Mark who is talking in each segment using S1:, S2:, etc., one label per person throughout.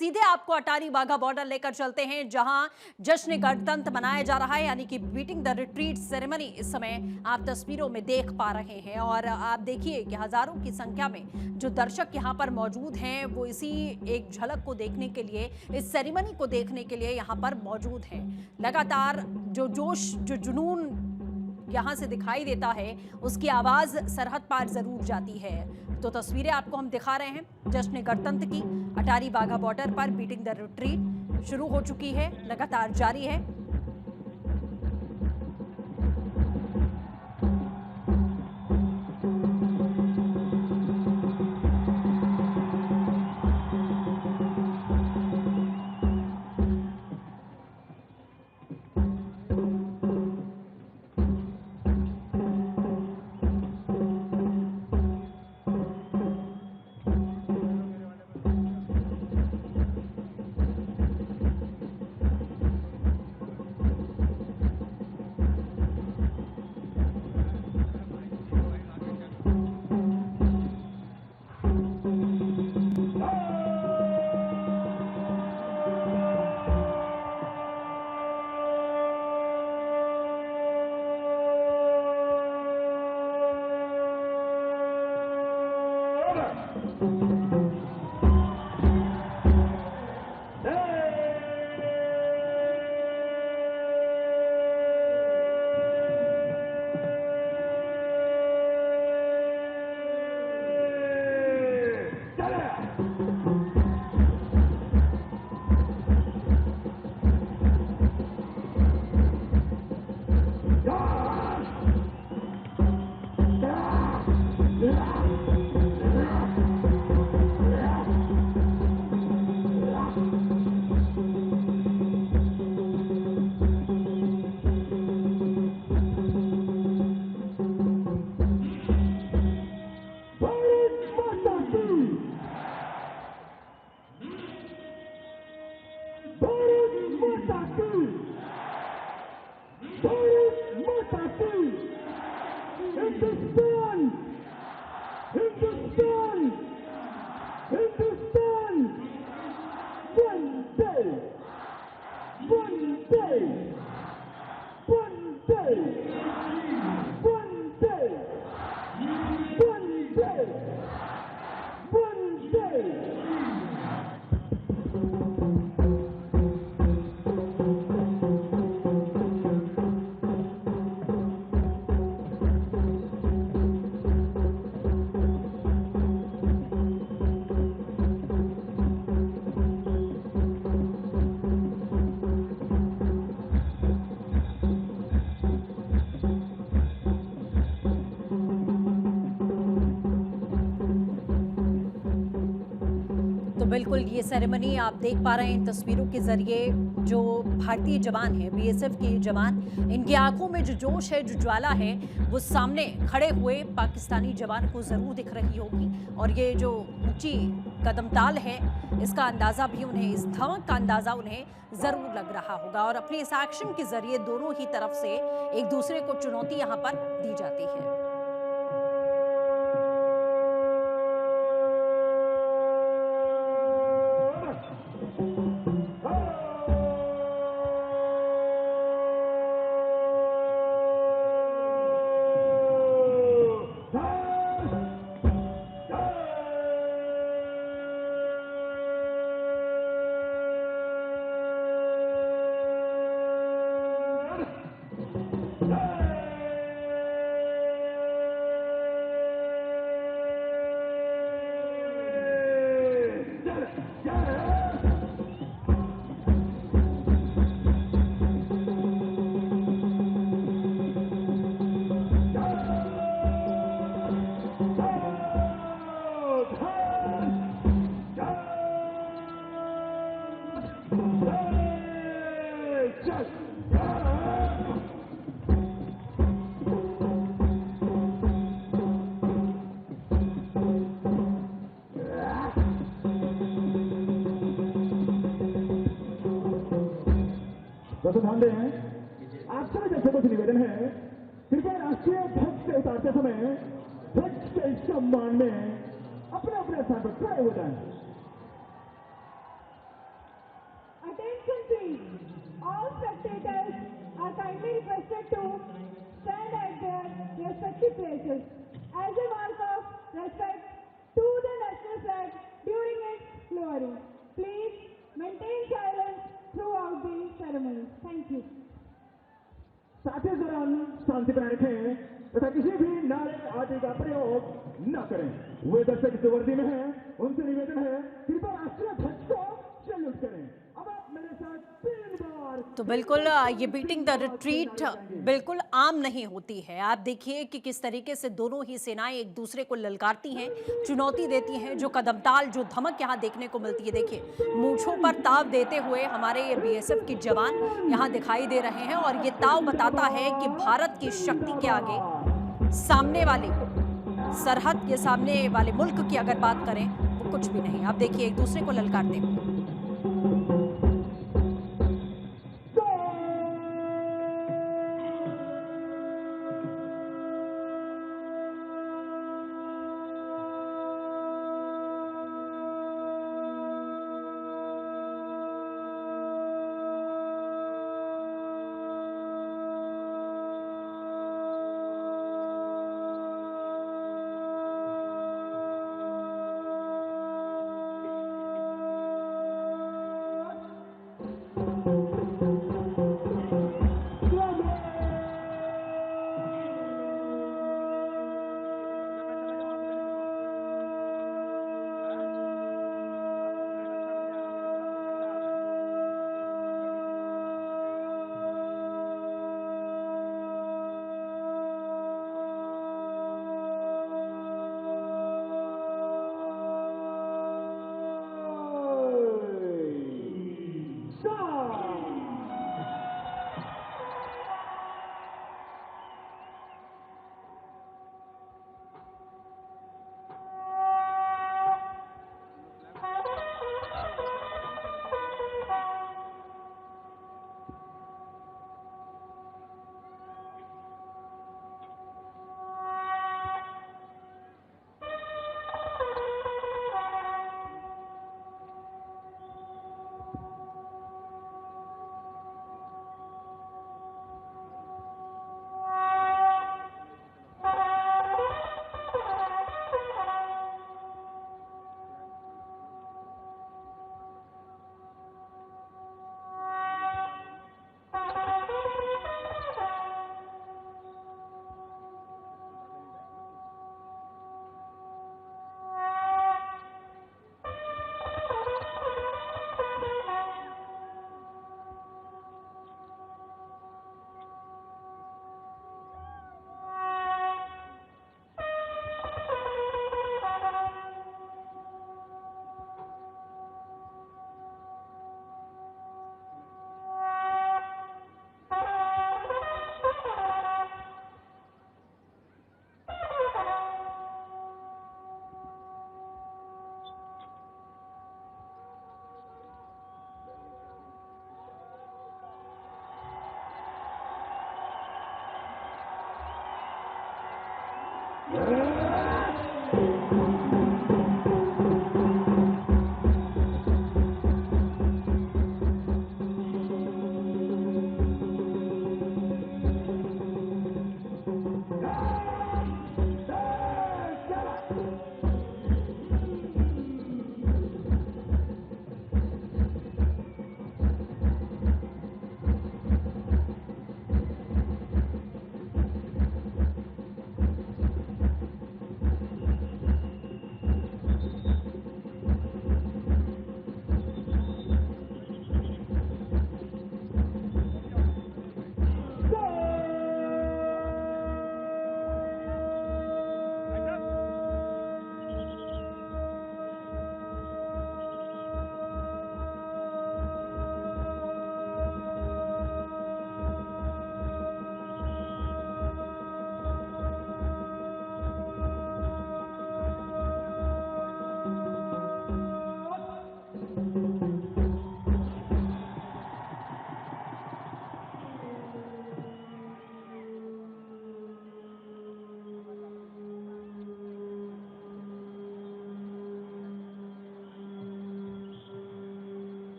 S1: सीधे आपको अटारी वाघा बॉर्डर लेकर चलते हैं, जहां जश्न गणतंत्र मनाया जा रहा है, यानी कि बीटिंग द रिट्रीट सेरेमनी इस समय आप तस्वीरों में देख पा रहे हैं। और आप देखिए कि हजारों की संख्या में जो दर्शक यहां पर मौजूद हैं, वो इसी एक झलक को देखने के लिए, इस सेरेमनी को देखने के लिए यहां पर मौजूद हैं। लगातार जो जोश, जो जुनून यहां से दिखाई देता है, उसकी आवाज सरहद पार जरूर जाती है। तो तस्वीरें आपको हम दिखा रहे हैं जश्न गणतंत्र की। अटारी वाघा बॉर्डर पर बीटिंग द रिट्रीट शुरू हो चुकी है, लगातार जारी है। बिल्कुल, ये सेरेमनी आप देख पा रहे हैं इन तस्वीरों के जरिए। जो भारतीय जवान हैं, बीएसएफ के जवान, इनकी आंखों में जो जोश है, जो ज्वाला है, वो सामने खड़े हुए पाकिस्तानी जवान को जरूर दिख रही होगी। और ये जो ऊंची कदमताल है, इसका अंदाजा भी उन्हें, इस धमक का अंदाजा उन्हें जरूर लग रहा होगा। और अपने इस एक्शन के जरिए दोनों ही तरफ से एक दूसरे को चुनौती यहाँ पर दी जाती है।
S2: दोस्तों ध्यान दें, आपसे जैसे कुछ निवेदन है, कृपया राष्ट्रीय ध्वज से उतारते समय ध्वज के सम्मान में अपने अपने स्थान पर खड़े हो जाएं।
S3: Please, all spectators are kindly requested to stand at their respective places as a mark of respect to the national flag during its lowering. Please maintain silence throughout the ceremony. Thank you.
S2: साथ ही इस दौरान शांति बनाए रखें तथा किसी भी नारे आदि का प्रयोग न करें। वे दर्शक इस वर्दी में हैं, उनसे निवेदन है कृपया राष्ट्रीय ध्वज को सैल्यूट करें। अब आप मेरे साथ 3 बार।
S1: तो बिल्कुल ये बीटिंग द रिट्रीट बिल्कुल आम नहीं होती है। आप देखिए कि किस तरीके से दोनों ही सेनाएं एक दूसरे को ललकारती हैं, चुनौती देती हैं। जो कदमताल, जो धमक यहाँ देखने को मिलती है, देखिए मूंछों पर ताव देते हुए हमारे ये बीएसएफ के जवान यहाँ दिखाई दे रहे हैं और ये ताव बताता है कि भारत की शक्ति के आगे सामने वाले सरहद के सामने वाले मुल्क की अगर बात करें वो कुछ भी नहीं। आप देखिए एक दूसरे को ललकारते हुए।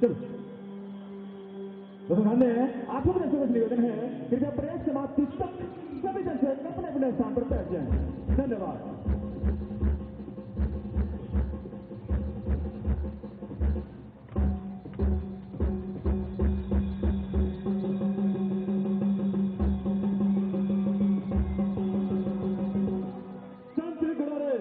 S2: चलो तो ध्यान दें, आप लोगों से निवेदन है कृपया परेड समाप्ति तक सभी दर्शक अपने अपने स्थान पर बैठ जाएं। धन्यवाद। शांति गुड़ारे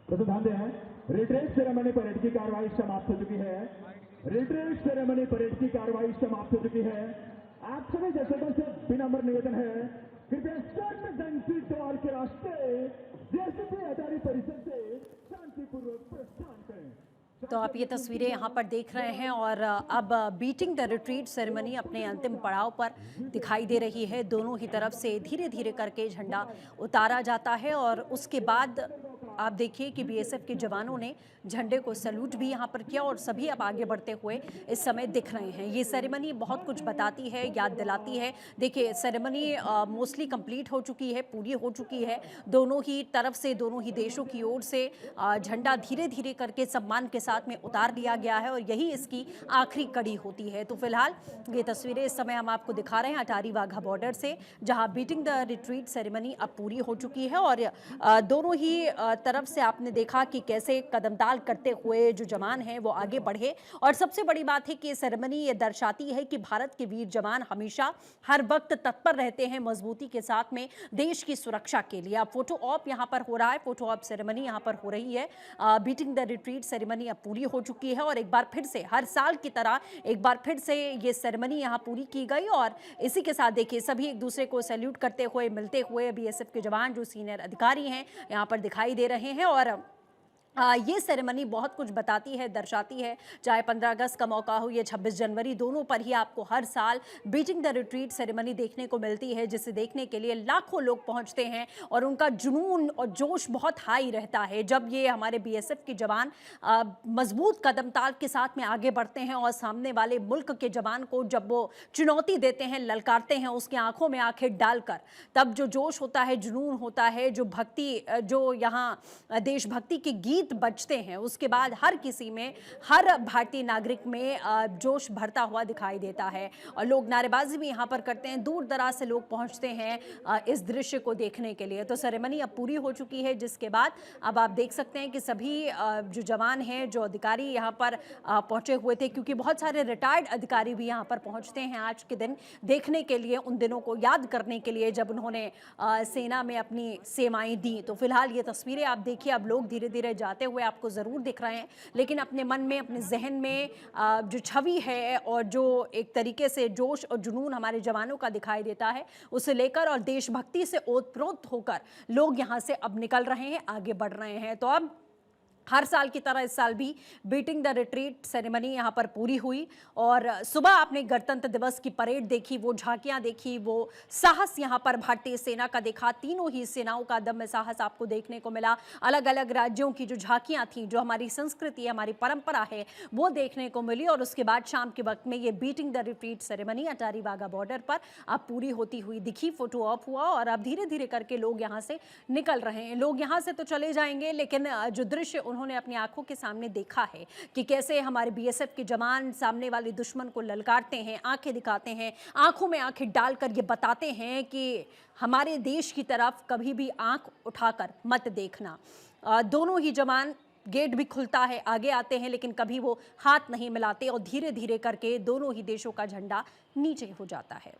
S2: तो ध्यान दें, रिट्रीट सेरेमनी परेड की कार्रवाई समाप्त हो चुकी है। रिट्रीट सेरेमनी परेड की कार्रवाई समाप्त हो चुकी है। आप सभी दर्शकों से विनम्र निवेदन है, कृपया शांति द्वार के रास्ते जेसीपी अटारी परिसर से शांतिपूर्वक प्रस्थान करें।
S1: तो आप ये तस्वीरें यहाँ पर देख रहे हैं और अब बीटिंग द रिट्रीट सेरेमनी अपने अंतिम पड़ाव पर दिखाई दे रही है। दोनों ही तरफ से धीरे धीरे करके झंडा उतारा जाता है और उसके बाद आप देखिए कि बीएसएफ के जवानों ने झंडे को सैल्यूट भी यहाँ पर किया और सभी अब आगे बढ़ते हुए इस समय दिख रहे हैं। ये सेरेमनी बहुत कुछ बताती है, याद दिलाती है। देखिए सेरेमनी मोस्टली कंप्लीट हो चुकी है, पूरी हो चुकी है। दोनों ही तरफ से, दोनों ही देशों की ओर से झंडा धीरे धीरे करके सम्मान के साथ में उतार दिया गया है और यही इसकी आखिरी कड़ी होती है। तो फिलहाल ये तस्वीरें इस समय हम आपको दिखा रहे हैं अटारी वाघा बॉर्डर से, जहाँ बीटिंग द रिट्रीट सेरेमनी अब पूरी हो चुकी है और दोनों ही तरफ से आपने देखा कि कैसे कदमताल करते हुए जो जवान हैं वो आगे बढ़े। और सबसे बड़ी बात है कि ये सेरेमनी ये दर्शाती है कि भारत के वीर जवान हमेशा हर वक्त तत्पर रहते हैं मजबूती के साथ में देश की सुरक्षा के लिए। अब फोटो ऑप यहाँ पर हो रहा है, फोटो ऑप सेरेमनी यहाँ पर हो रही है। बीटिंग द रिट्रीट सेरेमनी अब पूरी हो चुकी है और एक बार फिर से हर साल की तरह एक बार फिर से ये सेरेमनी यहाँ पूरी की गई और इसी के साथ देखिए सभी एक दूसरे को सैल्यूट करते हुए, मिलते हुए बीएसएफ के जवान जो सीनियर अधिकारी हैं यहाँ पर दिखाई दे रहे हैं। और ये सेरेमनी बहुत कुछ बताती है, दर्शाती है। चाहे 15 अगस्त का मौका हो या 26 जनवरी, दोनों पर ही आपको हर साल बीटिंग द रिट्रीट सेरेमनी देखने को मिलती है, जिसे देखने के लिए लाखों लोग पहुंचते हैं और उनका जुनून और जोश बहुत हाई रहता है जब ये हमारे बीएसएफ के जवान मजबूत कदमताल के साथ में आगे बढ़ते हैं और सामने वाले मुल्क के जवान को जब वो चुनौती देते हैं, ललकारते हैं, उसकी आंखों में आंखें डालकर, तब जो जोश होता है, जुनून होता है, जो भक्ति, जो यहाँ देशभक्ति के गीत बजते हैं, उसके बाद हर किसी में, हर भारतीय नागरिक में जोश भरता हुआ दिखाई देता है और लोग नारेबाजी भी यहाँ पर करते हैं। दूर दराज से लोग पहुँचते हैं इस दृश्य को देखने के लिए। तो सेरेमनी अब पूरी हो चुकी है, जिसके बाद अब आप देख सकते हैं कि सभी जो जवान हैं, जो अधिकारी यहाँ पर पहुँचे हुए थे, क्योंकि बहुत सारे रिटायर्ड अधिकारी भी यहाँ पर पहुँचते हैं आज के दिन देखने के लिए, उन दिनों को याद करने के लिए जब उन्होंने सेना में अपनी सेवाएं दी। तो फिलहाल ये तस्वीरें आप देखिए, अब लोग धीरे धीरे जाते हुए आपको ज़रूर दिख रहे हैं, लेकिन अपने मन में, अपने जहन में जो छवि है और जो एक तरीके से जोश और जुनून हमारे जवानों का दिखाई देता है, उसे लेकर और देशभक्ति से ओतप्रोत होकर लोग यहाँ से अब निकल रहे हैं, आगे बढ़ रहे हैं। तो अब हर साल की तरह इस साल भी बीटिंग द रिट्रीट सेरेमनी यहाँ पर पूरी हुई और सुबह आपने गणतंत्र दिवस की परेड देखी, वो झांकियां देखी, वो साहस यहाँ पर भारतीय सेना का देखा। तीनों ही सेनाओं का दम्य साहस आपको देखने को मिला। अलग अलग राज्यों की जो झांकियां थी, जो हमारी संस्कृति है, हमारी परंपरा है, वो देखने को मिली। और उसके बाद शाम के वक्त में ये beating the retreat ceremony Attari Wagah border पर अब पूरी होती हुई दिखी। फोटो ऑफ हुआ और अब धीरे धीरे करके लोग यहाँ से निकल रहे हैं। लोग यहाँ से तो चले जाएंगे, लेकिन जो दृश्य उन्होंने अपनी आंखों के सामने देखा है कि कैसे हमारे बीएसएफ के जवान सामने वाले दुश्मन को ललकारते हैं, आंखें दिखाते हैं, आंखों में आंखें डालकर ये बताते हैं कि हमारे देश की तरफ कभी भी आंख उठाकर मत देखना। दोनों ही जवान, गेट भी खुलता है, आगे आते हैं, लेकिन कभी वो हाथ नहीं मिलाते और धीरे धीरे करके दोनों ही देशों का झंडा नीचे हो जाता है।